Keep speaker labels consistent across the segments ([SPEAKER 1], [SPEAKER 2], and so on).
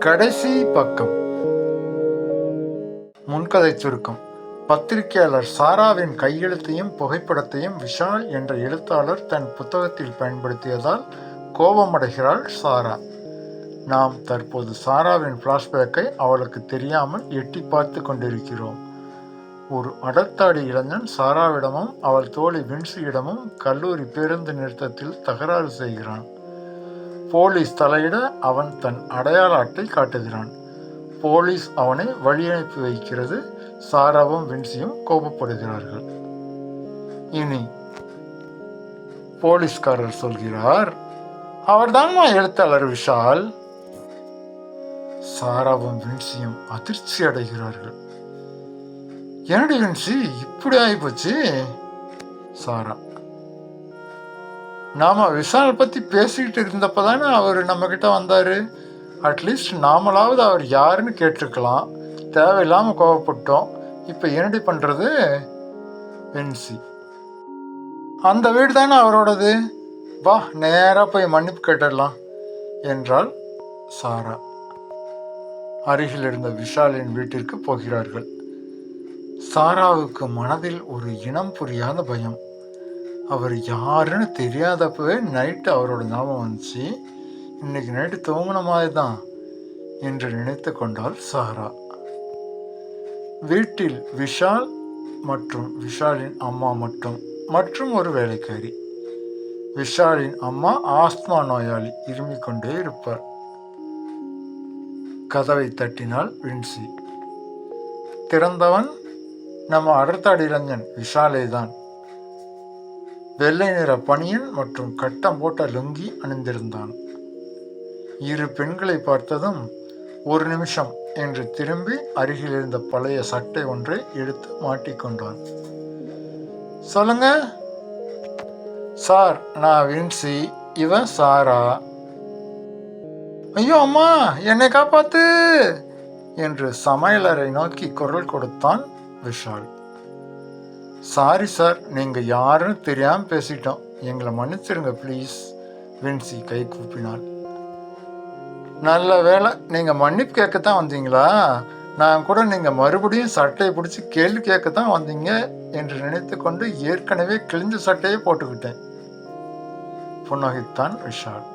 [SPEAKER 1] கடைசி பக்கம். முன்கதை சுருக்கம். பத்திரிகையாளர் சாராவின் கையெழுத்தையும் புகைப்படத்தையும் விஷால் என்ற எழுத்தாளர் தன் புத்தகத்தில் பயன்படுத்தியதால் கோபமடைகிறாள் சாரா. நாம் தற்போது சாராவின் பிளாஷ்பேக்கை அவளுக்கு தெரியாமல் எட்டி பார்த்து கொண்டிருக்கிறோம். ஒரு அடர்த்தாடி இளைஞன் சாராவிடமும் அவள் தோழி வின்சியிடமும் கல்லூரி பேருந்து நிறுத்தத்தில் தகராறு செய்கிறான். போலீஸ் தலையிட அவன் தன் அடையாள அட்டை காட்டுகிறான். போலீஸ் அவனை வழியனுப்பி வைக்கிறது. சாராவும் வின்சியும் கோபப்படுகிறார்கள். இனி போலீஸ்காரர் சொல்கிறார், அவர்தான்மா எழுத்தாளர் விஷால். சாராவும் வின்சியும் அதிர்ச்சி அடைகிறார்கள். என்னடி வின்சி இப்படி ஆகிப்போச்சு? சாரா, நாம விஷால் பத்தி பேசிக்கிட்டு இருந்தப்ப தானே அவர் நம்ம கிட்ட வந்தாரு. அட்லீஸ்ட் நாமளாவது அவர் யாருன்னு கேட்டிருக்கலாம். தேவையில்லாம கோவப்பட்டோம். இப்ப என்னடி பண்றது? வின்சி, அந்த வீடு தானே அவரோடது, வா நேரா போய் மன்னிப்பு கேட்டுடலாம் என்றால் சாரா. அருகில் இருந்த விஷாலின் வீட்டிற்கு போகிறார்கள். சாராவுக்கு மனதில் ஒரு இனம் புரியாத பயம். அவர் யாருன்னு தெரியாதப்பவே நைட்டு அவரோட ஞாபகம் வந்துச்சு. இன்னைக்கு நைட்டு தூங்கின மாதிரி தான் என்று நினைத்து கொண்டாள் சாரா. வீட்டில் விஷால் மற்றும் விஷாலின் அம்மா மற்றும் ஒரு வேலைக்காரி. விஷாலின் அம்மா ஆஸ்துமா நோயாளி, இருமிக் கொண்டே இருப்பார். கதவை தட்டினாள் வின்சி. திறந்தவன் நம்ம அடர்த்தாடி இளைஞன் விஷாலே தான். வெள்ளை நிற பனியன் மற்றும் கட்டம் போட்ட லுங்கி அணிந்திருந்தான். இரு பெண்களை பார்த்ததும் ஒரு நிமிஷம் என்று திரும்பி அருகில் இருந்த பழைய சட்டை ஒன்றை எடுத்து மாட்டிக்கொண்டான். சொல்லுங்க சார், நான் வின்சி, இவன் சாரா. ஐயோ அம்மா, என்னை காப்பாத்து என்று சமையலறை நோக்கி குரல் கொடுத்தான் விஷால். சாரி சார், நீங்கள் யாருன்னு தெரியாமல் பேசிட்டோம், எங்களை மன்னிச்சிருங்க ப்ளீஸ். வின்சி கை கூப்பினாள். நல்ல வேலை, நீங்கள் மன்னிப்பு கேட்கத்தான் வந்தீங்களா? நான் கூட நீங்கள் மறுபடியும் சட்டையை பிடிச்சி கேள்வி கேட்கத்தான் வந்தீங்க என்று நினைத்து கொண்டு ஏற்கனவே கிழிஞ்ச சட்டையை போட்டுக்கிட்டேன் புன்னகைத்தான் விஷால்.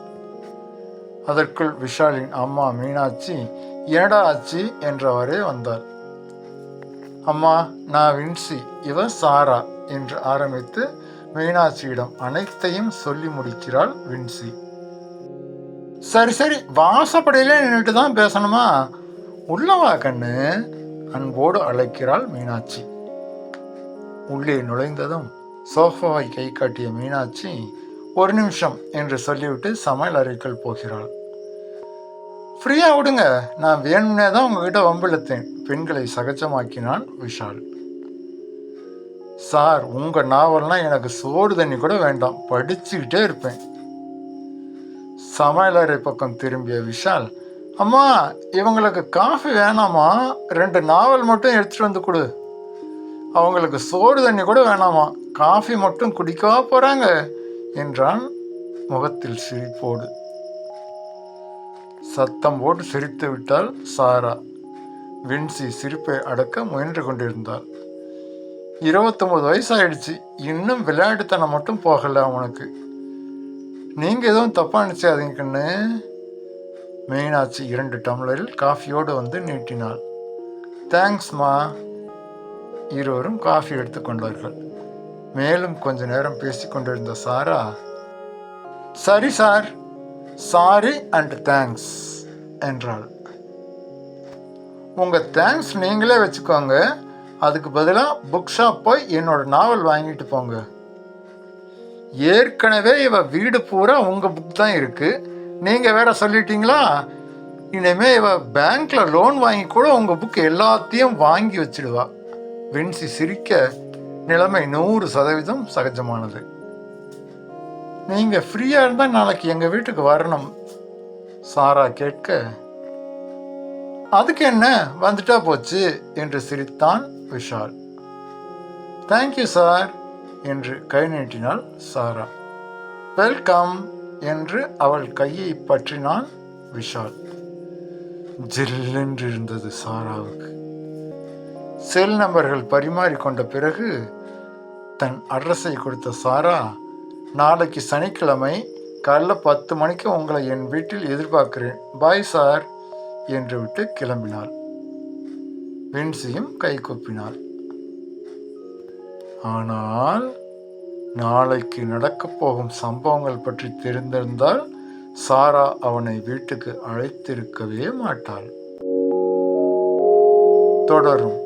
[SPEAKER 1] அதற்குள் விஷாலின் அம்மா மீனாட்சி ஏடா ஆச்சு என்றவரே வந்தாள். அம்மா, நான் வின்சி, இவன் சாரா என்று ஆரம்பித்து மீனாட்சியிடம் அனைத்தையும் சொல்லி முடிக்கிறாள் வின்சி. சரி சரி, வாசப்படையிலே நின்றுட்டு தான் பேசணுமா? உள்ளவா கண்ணு, அன்போடு அழைக்கிறாள் மீனாட்சி. உள்ளே நுழைந்ததும் சோஃபாவை கை காட்டிய மீனாட்சி ஒரு நிமிஷம் என்று சொல்லிவிட்டு சமையல் அறைக்குள் போகிறாள். ஃப்ரீயா விடுங்க, நான் வேணும்னே தான் உங்ககிட்ட வம்பிழுத்தேன். பெண்களை சகஜமாக்கினான் விஷால். சார், உங்க நாவல்னா எனக்கு சோறு தண்ணி கூட வேண்டாம், படிச்சுக்கிட்டே இருப்பேன். சமையலறை பக்கம் திரும்பிய விஷால், அம்மா இவங்களுக்கு காஃபி வேணாமா? 2 நாவல் மட்டும் எடுத்துட்டு வந்து கொடு. அவங்களுக்கு சோறு தண்ணி கூட வேணாமா, காஃபி மட்டும் குடிக்கவா போறாங்க என்றான் முகத்தில் சிரிப்போடு. சத்தம் போட்டு சிரித்து விட்டாள் சாரா. வின்சி சிரிப்பை அடக்க முயன்று கொண்டிருந்தாள். 29 வயசாயிடுச்சு, இன்னும் விளையாட்டுத்தனம் மட்டும் போகல அவனுக்கு. நீங்க எதுவும் தப்பா நினைச்சாதீங்க கண்ணு. மீனாட்சி 2 டம்ளரில் காஃபியோடு வந்து நீட்டினாள். தேங்க்ஸ்மா. இருவரும் காஃபி எடுத்துக்கொண்டார்கள். மேலும் கொஞ்ச நேரம் பேசிக்கொண்டிருந்த சாரா, சரி சார், சாரி அண்ட் தேங்க்ஸ் என்றாள். உங்கள் தேங்க்ஸ் நீங்களே வச்சுக்கோங்க, அதுக்கு பதிலாக புக் ஷாப் போய் என்னோட நாவல் வாங்கிட்டு போங்க. ஏற்கனவே இவ வீடு பூரா உங்கள் புக் தான் இருக்குது, நீங்கள் வேற சொல்லிட்டீங்களா? இனிமே இவ பேங்க்ல லோன் வாங்கி கூட உங்கள் புக் எல்லாத்தையும் வாங்கி வச்சிடுவா. வின்சி சிரிக்க நிலைமை 100% சகஜமானது. நீங்கள் ஃப்ரீயாக இருந்தால் நாளைக்கு எங்கள் வீட்டுக்கு வரணும் சாரா கேட்க, அதுக்கு என்ன, வந்துட்டா போச்சு என்று சிரித்தான் விஷால். தேங்க்யூ சார் என்று கை நீட்டினாள் சாரா. வெல்கம் என்று அவள் கையை பற்றினான் விஷால். ஜில்லென்று இருந்தது சாராவுக்கு. செல் நம்பர்கள் பரிமாறிக்கொண்ட பிறகு தன் அட்ரஸை கொடுத்த சாரா, நாளைக்கு சனிக்கிழமை காலைல 10 மணிக்கு உங்களை என் வீட்டில் எதிர்பார்க்கிறேன், பாய் சார் என்று விட்டு கிளம்பினாள். வின்சியும் கை கூப்பினாள். ஆனால் நாளைக்கு நடக்கப் போகும் சம்பவங்கள் பற்றி தெரிந்திருந்தால் சாரா அவனை வீட்டுக்கு அழைத்திருக்கவே மாட்டாள். தொடரும்.